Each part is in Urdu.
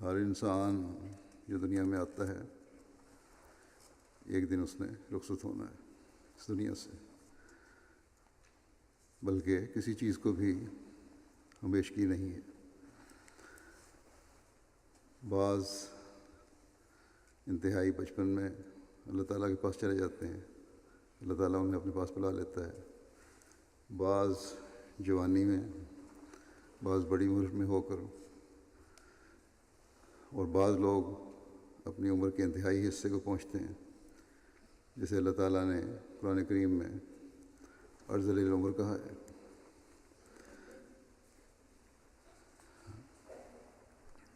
ہر انسان جو دنیا میں آتا ہے ایک دن اس نے رخصت ہونا ہے اس دنیا سے، بلکہ کسی چیز کو بھی ہمیشگی نہیں ہے۔ بعض انتہائی بچپن میں اللہ تعالیٰ کے پاس چلے جاتے ہیں، اللہ تعالیٰ انہیں اپنے پاس بلا لیتا ہے۔ بعض جوانی میں، بعض بڑی عمر میں ہو کر، اور بعض لوگ اپنی عمر کے انتہائی حصے کو پہنچتے ہیں، جسے اللہ تعالیٰ نے قرآن کریم میں ارذل العمر کہا ہے۔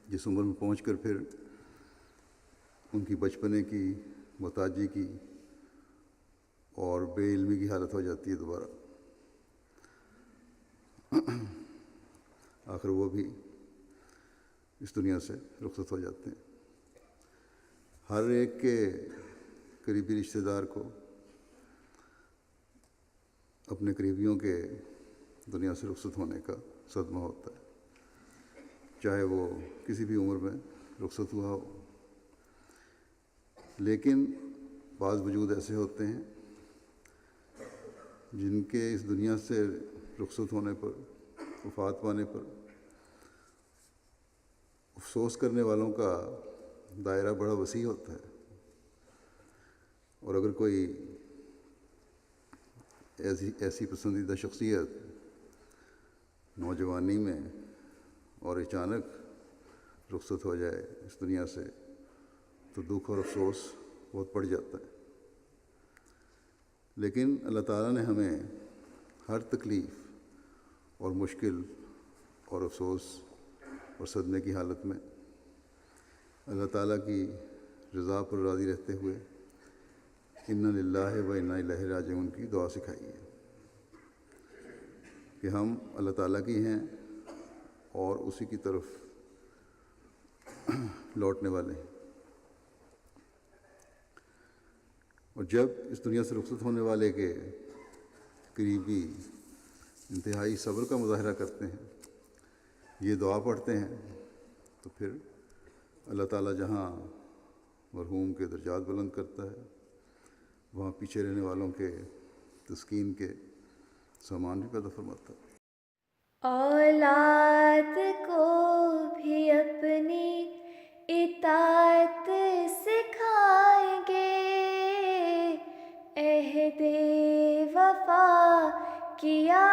جس عمر میں پہنچ کر پھر ان کی بچپنے کی، محتاجی کی اور بے علمی کی حالت ہو جاتی ہے دوبارہ، آخر وہ بھی اس دنیا سے رخصت ہو جاتے ہیں۔ ہر ایک کے قریبی رشتہ دار کو اپنے قریبیوں کے دنیا سے رخصت ہونے کا صدمہ ہوتا ہے، چاہے وہ کسی بھی عمر میں رخصت ہوا ہو۔ لیکن بعض وجود ایسے ہوتے ہیں جن کے اس دنیا سے رخصت ہونے پر، وفات پانے پر افسوس کرنے والوں کا دائرہ بڑا وسیع ہوتا ہے، اور اگر کوئی ایسی پسندیدہ شخصیت نوجوانی میں اور اچانک رخصت ہو جائے اس دنیا سے، تو دکھ اور افسوس بہت پڑ جاتا ہے۔ لیکن اللہ تعالیٰ نے ہمیں ہر تکلیف اور مشکل اور افسوس اور صدمے کی حالت میں اللہ تعالیٰ کی رضا پر راضی رہتے ہوئے انا للہ و انا الیہ راجعون کی دعا سکھائی ہے کہ ہم اللہ تعالیٰ کی ہیں اور اسی کی طرف لوٹنے والے ہیں۔ اور جب اس دنیا سے رخصت ہونے والے کے قریبی انتہائی صبر کا مظاہرہ کرتے ہیں، یہ دعا پڑھتے ہیں، تو پھر اللہ تعالیٰ جہاں مرحوم کے درجات بلند کرتا ہے، وہاں پیچھے رہنے والوں کے تسکین کے سامان بھی پیدا فرماتا ہے۔ اولاد کو بھی اپنی اطاعت سکھائیں گے، عہد وفا کیا